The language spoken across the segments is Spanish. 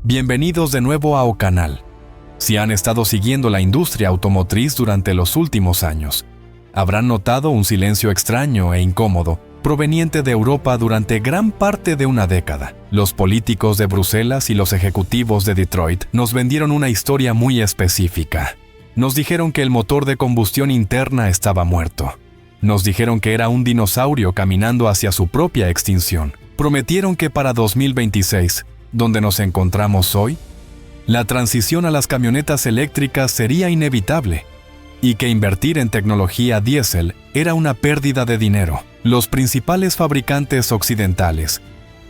Bienvenidos de nuevo a Ocanal. Si han estado siguiendo la industria automotriz durante los últimos años, habrán notado un silencio extraño e incómodo proveniente de Europa durante gran parte de una década. Los políticos de Bruselas y los ejecutivos de Detroit nos vendieron una historia muy específica. Nos dijeron que el motor de combustión interna estaba muerto. Nos dijeron que era un dinosaurio caminando hacia su propia extinción. Prometieron que para 2026, donde nos encontramos hoy, la transición a las camionetas eléctricas sería inevitable y que invertir en tecnología diésel era una pérdida de dinero. Los principales fabricantes occidentales,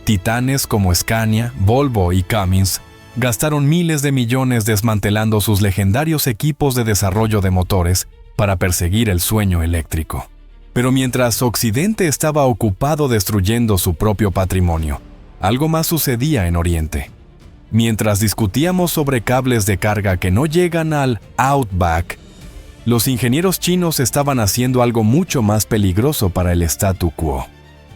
titanes como Scania, Volvo y Cummins, gastaron miles de millones desmantelando sus legendarios equipos de desarrollo de motores para perseguir el sueño eléctrico. Pero mientras Occidente estaba ocupado destruyendo su propio patrimonio, algo más sucedía en Oriente. Mientras discutíamos sobre cables de carga que no llegan al Outback, los ingenieros chinos estaban haciendo algo mucho más peligroso para el statu quo.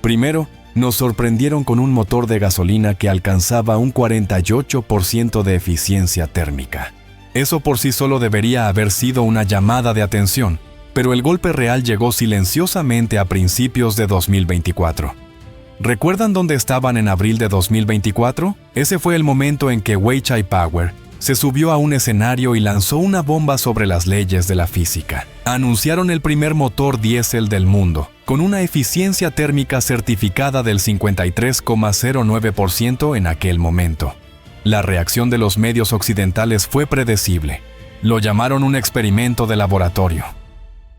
Primero, nos sorprendieron con un motor de gasolina que alcanzaba un 48% de eficiencia térmica. Eso por sí solo debería haber sido una llamada de atención, pero el golpe real llegó silenciosamente a principios de 2024. ¿Recuerdan dónde estaban en abril de 2024? Ese fue el momento en que Weichai Power se subió a un escenario y lanzó una bomba sobre las leyes de la física. Anunciaron el primer motor diésel del mundo, con una eficiencia térmica certificada del 53,09% en aquel momento. La reacción de los medios occidentales fue predecible. Lo llamaron un experimento de laboratorio.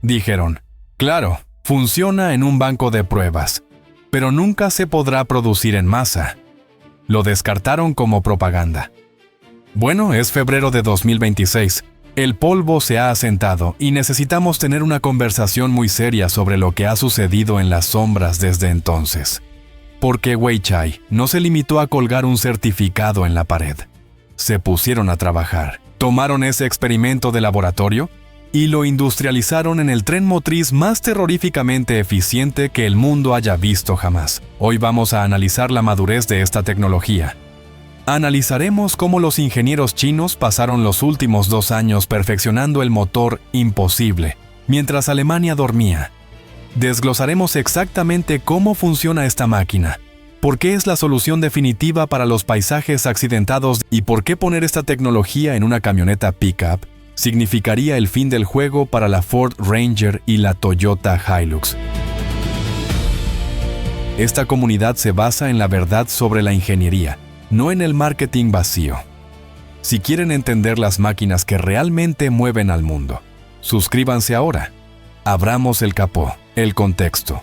Dijeron, claro, funciona en un banco de pruebas, pero nunca se podrá producir en masa. Lo descartaron como propaganda. Bueno, es febrero de 2026. El polvo se ha asentado y necesitamos tener una conversación muy seria sobre lo que ha sucedido en las sombras desde entonces. Porque Weichai no se limitó a colgar un certificado en la pared. Se pusieron a trabajar. Tomaron ese experimento de laboratorio y lo industrializaron en el tren motriz más terroríficamente eficiente que el mundo haya visto jamás. Hoy vamos a analizar la madurez de esta tecnología. Analizaremos cómo los ingenieros chinos pasaron los últimos 2 años perfeccionando el motor imposible, mientras Alemania dormía. Desglosaremos exactamente cómo funciona esta máquina, por qué es la solución definitiva para los paisajes accidentados y por qué poner esta tecnología en una camioneta pickup significaría el fin del juego para la Ford Ranger y la Toyota Hilux. Esta comunidad se basa en la verdad sobre la ingeniería, no en el marketing vacío. Si quieren entender las máquinas que realmente mueven al mundo, suscríbanse ahora. Abramos el capó, el contexto.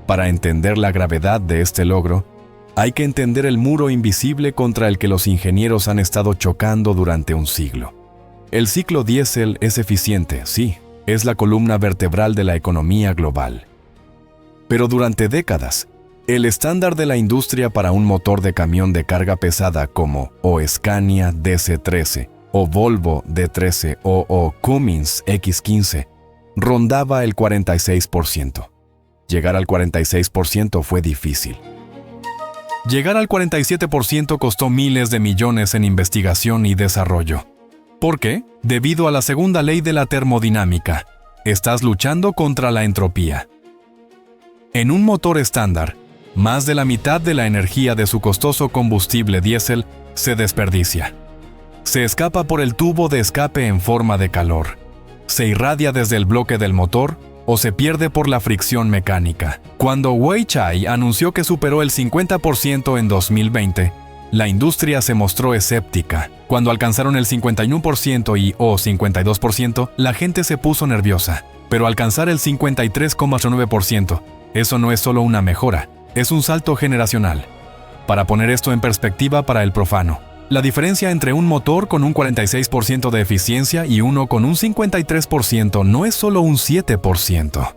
Para entender la gravedad de este logro, hay que entender el muro invisible contra el que los ingenieros han estado chocando durante un siglo. El ciclo diésel es eficiente, sí, es la columna vertebral de la economía global. Pero durante décadas, el estándar de la industria para un motor de camión de carga pesada como o Scania DC13, o Volvo D13 o Cummins X15 rondaba el 46%. Llegar al 46% fue difícil. Llegar al 47% costó miles de millones en investigación y desarrollo. ¿Por qué? Debido a la segunda ley de la termodinámica. Estás luchando contra la entropía. En un motor estándar, más de la mitad de la energía de su costoso combustible diésel se desperdicia. Se escapa por el tubo de escape en forma de calor. Se irradia desde el bloque del motor o se pierde por la fricción mecánica. Cuando Weichai anunció que superó el 50% en 2020, la industria se mostró escéptica. Cuando alcanzaron el 51% o 52%, la gente se puso nerviosa. Pero alcanzar el 53,9%, eso no es solo una mejora, es un salto generacional. Para poner esto en perspectiva para el profano, la diferencia entre un motor con un 46% de eficiencia y uno con un 53% no es solo un 7%.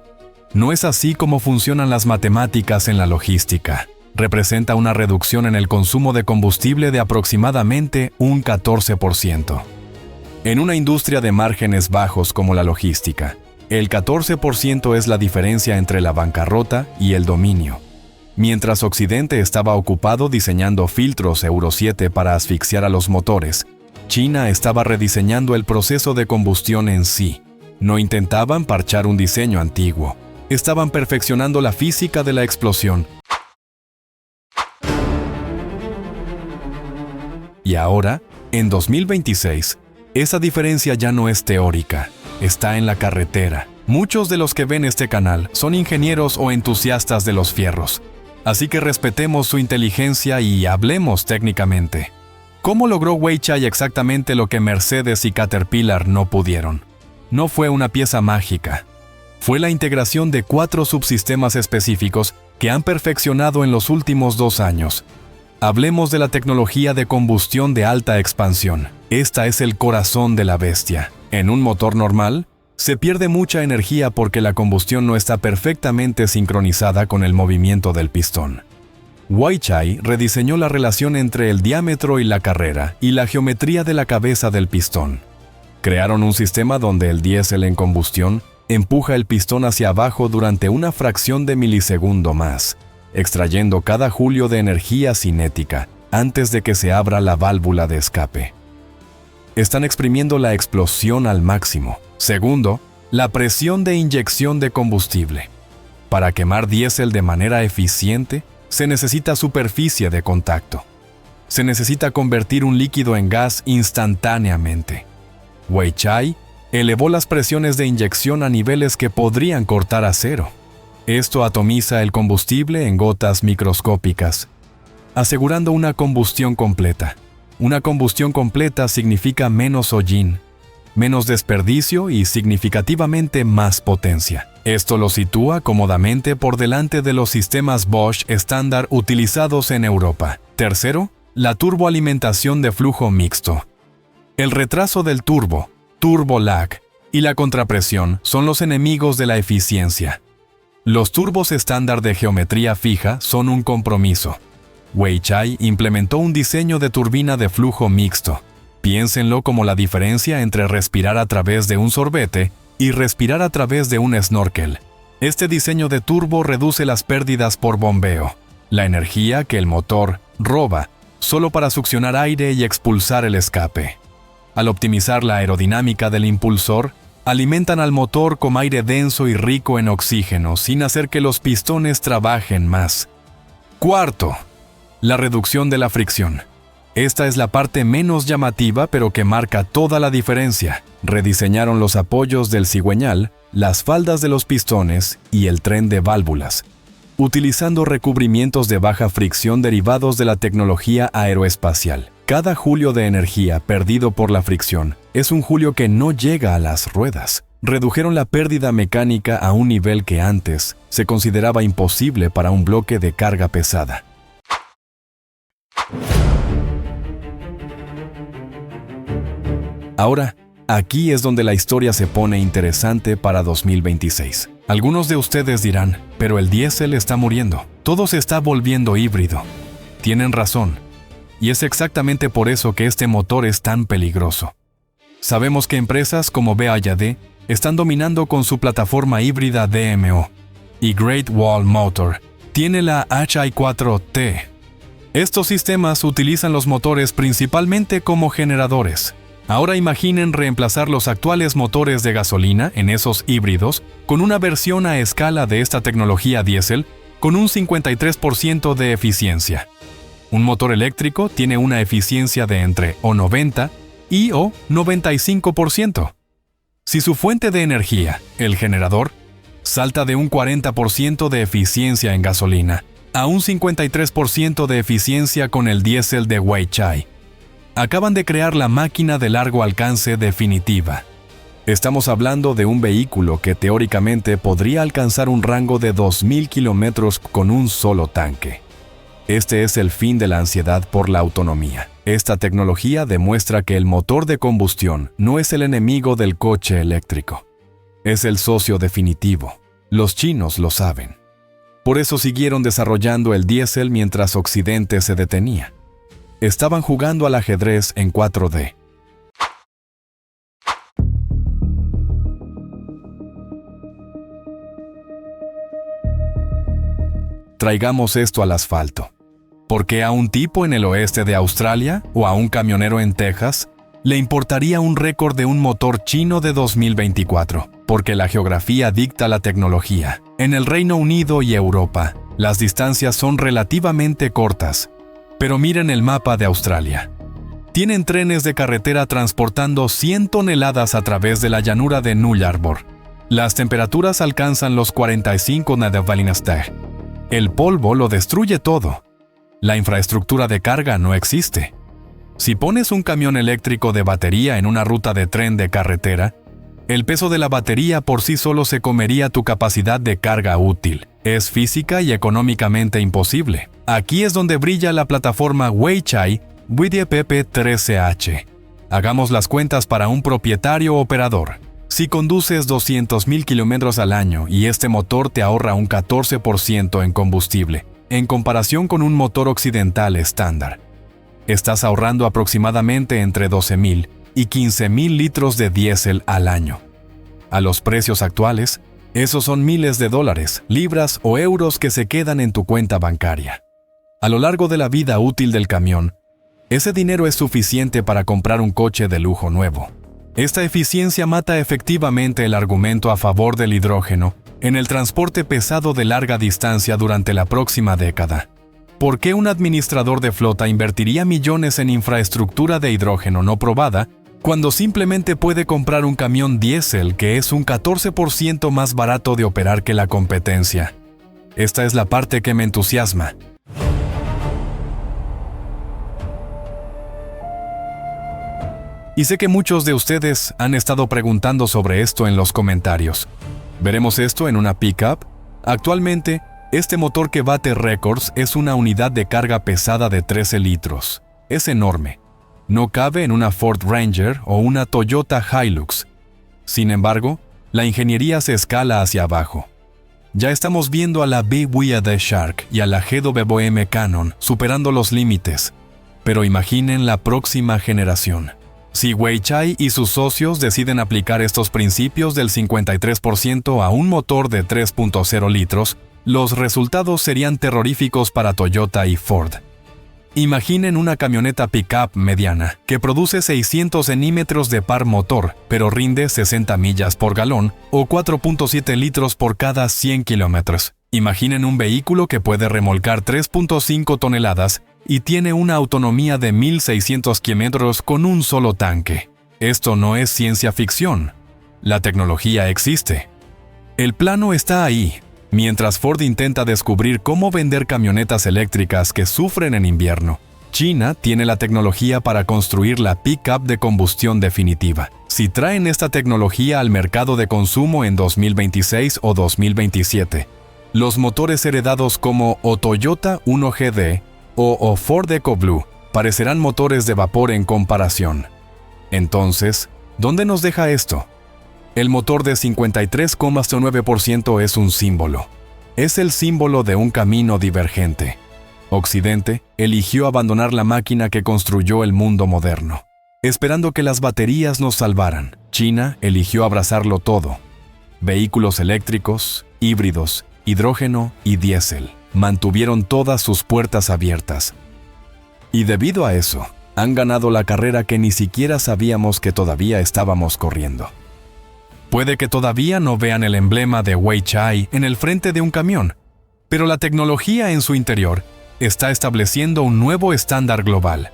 No es así como funcionan las matemáticas en la logística. Representa una reducción en el consumo de combustible de aproximadamente un 14%. En una industria de márgenes bajos como la logística, El 14% es la diferencia entre la bancarrota y el dominio. Mientras Occidente estaba ocupado diseñando filtros Euro 7 para asfixiar a los motores, China estaba rediseñando el proceso de combustión en sí. No intentaban parchar un diseño antiguo. Estaban perfeccionando la física de la explosión. Y ahora, en 2026, esa diferencia ya no es teórica, está en la carretera. Muchos de los que ven este canal son ingenieros o entusiastas de los fierros. Así que respetemos su inteligencia y hablemos técnicamente. ¿Cómo logró Weichai exactamente lo que Mercedes y Caterpillar no pudieron? No fue una pieza mágica. Fue la integración de 4 subsistemas específicos que han perfeccionado en los últimos 2 años. Hablemos de la tecnología de combustión de alta expansión. Esta es el corazón de la bestia. En un motor normal, se pierde mucha energía porque la combustión no está perfectamente sincronizada con el movimiento del pistón. Weichai rediseñó la relación entre el diámetro y la carrera y la geometría de la cabeza del pistón. Crearon un sistema donde el diésel en combustión empuja el pistón hacia abajo durante una fracción de milisegundo más, extrayendo cada julio de energía cinética antes de que se abra la válvula de escape. Están exprimiendo la explosión al máximo. Segundo, la presión de inyección de combustible. Para quemar diésel de manera eficiente, se necesita superficie de contacto. Se necesita convertir un líquido en gas instantáneamente. Weichai elevó las presiones de inyección a niveles que podrían cortar a cero. Esto atomiza el combustible en gotas microscópicas, asegurando una combustión completa. Una combustión completa significa menos hollín, menos desperdicio y significativamente más potencia. Esto lo sitúa cómodamente por delante de los sistemas Bosch estándar utilizados en Europa. Tercero, la turboalimentación de flujo mixto. El retraso del turbo lag, y la contrapresión son los enemigos de la eficiencia. Los turbos estándar de geometría fija son un compromiso. Weichai implementó un diseño de turbina de flujo mixto. Piénsenlo como la diferencia entre respirar a través de un sorbete y respirar a través de un snorkel. Este diseño de turbo reduce las pérdidas por bombeo, la energía que el motor roba, solo para succionar aire y expulsar el escape. Al optimizar la aerodinámica del impulsor, alimentan al motor con aire denso y rico en oxígeno sin hacer que los pistones trabajen más. Cuarto, la reducción de la fricción. Esta es la parte menos llamativa pero que marca toda la diferencia. Rediseñaron los apoyos del cigüeñal, las faldas de los pistones y el tren de válvulas, utilizando recubrimientos de baja fricción derivados de la tecnología aeroespacial. Cada julio de energía perdido por la fricción es un julio que no llega a las ruedas. Redujeron la pérdida mecánica a un nivel que antes se consideraba imposible para un bloque de carga pesada. Ahora, aquí es donde la historia se pone interesante para 2026. Algunos de ustedes dirán, pero el diésel está muriendo, todo se está volviendo híbrido. Tienen razón, y es exactamente por eso que este motor es tan peligroso. Sabemos que empresas como BYD están dominando con su plataforma híbrida DMO, y Great Wall Motor tiene la HI4T. Estos sistemas utilizan los motores principalmente como generadores. Ahora imaginen reemplazar los actuales motores de gasolina en esos híbridos con una versión a escala de esta tecnología diésel con un 53% de eficiencia. Un motor eléctrico tiene una eficiencia de entre o 90 y o 95%. Si su fuente de energía, el generador, salta de un 40% de eficiencia en gasolina a un 53% de eficiencia con el diésel de Weichai, acaban de crear la máquina de largo alcance definitiva. Estamos hablando de un vehículo que teóricamente podría alcanzar un rango de 2.000 kilómetros con un solo tanque. Este es el fin de la ansiedad por la autonomía. Esta tecnología demuestra que el motor de combustión no es el enemigo del coche eléctrico. Es el socio definitivo. Los chinos lo saben. Por eso siguieron desarrollando el diésel mientras Occidente se detenía. Estaban jugando al ajedrez en 4D. Traigamos esto al asfalto. ¿Por qué a un tipo en el oeste de Australia o a un camionero en Texas le importaría un récord de un motor chino de 2024? Porque la geografía dicta la tecnología. En el Reino Unido y Europa, las distancias son relativamente cortas. Pero miren el mapa de Australia. Tienen trenes de carretera transportando 100 toneladas a través de la llanura de Nullarbor. Las temperaturas alcanzan los 45 nadvalinaster. El polvo lo destruye todo. La infraestructura de carga no existe. Si pones un camión eléctrico de batería en una ruta de tren de carretera, el peso de la batería por sí solo se comería tu capacidad de carga útil. Es física y económicamente imposible. Aquí es donde brilla la plataforma Weichai WDPP-13H. Hagamos las cuentas para un propietario operador. Si conduces 200,000 kilómetros al año y este motor te ahorra un 14% en combustible, en comparación con un motor occidental estándar, estás ahorrando aproximadamente entre 12,000 y 15,000 litros de diésel al año. A los precios actuales, esos son miles de dólares, libras o euros que se quedan en tu cuenta bancaria. A lo largo de la vida útil del camión, ese dinero es suficiente para comprar un coche de lujo nuevo. Esta eficiencia mata efectivamente el argumento a favor del hidrógeno en el transporte pesado de larga distancia durante la próxima década. ¿Por qué un administrador de flota invertiría millones en infraestructura de hidrógeno no probada cuando simplemente puede comprar un camión diésel que es un 14% más barato de operar que la competencia? Esta es la parte que me entusiasma. Y sé que muchos de ustedes han estado preguntando sobre esto en los comentarios. ¿Veremos esto en una pickup? Actualmente, este motor que bate récords es una unidad de carga pesada de 13 litros. Es enorme. No cabe en una Ford Ranger o una Toyota Hilux. Sin embargo, la ingeniería se escala hacia abajo. Ya estamos viendo a la BYD Shark y a la GWM Cannon superando los límites. Pero imaginen la próxima generación. Si Weichai y sus socios deciden aplicar estos principios del 53% a un motor de 3.0 litros, los resultados serían terroríficos para Toyota y Ford. Imaginen una camioneta pickup mediana que produce 600 centímetros de par motor, pero rinde 60 millas por galón o 4.7 litros por cada 100 kilómetros. Imaginen un vehículo que puede remolcar 3.5 toneladas y tiene una autonomía de 1.600 kilómetros con un solo tanque. Esto no es ciencia ficción. La tecnología existe. El plano está ahí. Mientras Ford intenta descubrir cómo vender camionetas eléctricas que sufren en invierno, China tiene la tecnología para construir la pick-up de combustión definitiva. Si traen esta tecnología al mercado de consumo en 2026 o 2027, los motores heredados como o Toyota 1GD o Ford EcoBlue parecerán motores de vapor en comparación. Entonces, ¿dónde nos deja esto? El motor de 53,9% es un símbolo. Es el símbolo de un camino divergente. Occidente eligió abandonar la máquina que construyó el mundo moderno, esperando que las baterías nos salvaran. China eligió abrazarlo todo. Vehículos eléctricos, híbridos, hidrógeno y diésel mantuvieron todas sus puertas abiertas. Y debido a eso, han ganado la carrera que ni siquiera sabíamos que todavía estábamos corriendo. Puede que todavía no vean el emblema de Weichai en el frente de un camión, pero la tecnología en su interior está estableciendo un nuevo estándar global.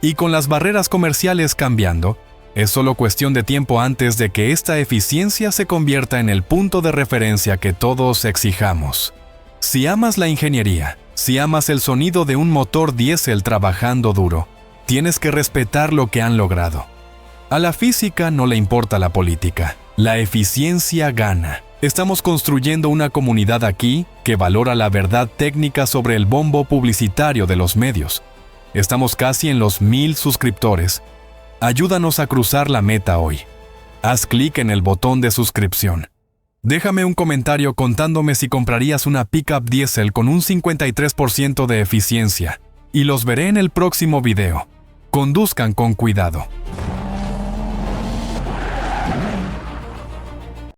Y con las barreras comerciales cambiando, es solo cuestión de tiempo antes de que esta eficiencia se convierta en el punto de referencia que todos exijamos. Si amas la ingeniería, si amas el sonido de un motor diésel trabajando duro, tienes que respetar lo que han logrado. A la física no le importa la política. La eficiencia gana. Estamos construyendo una comunidad aquí que valora la verdad técnica sobre el bombo publicitario de los medios. Estamos casi en los 1000 suscriptores. Ayúdanos a cruzar la meta hoy. Haz clic en el botón de suscripción. Déjame un comentario contándome si comprarías una pickup diésel con un 53% de eficiencia. Y los veré en el próximo video. Conduzcan con cuidado.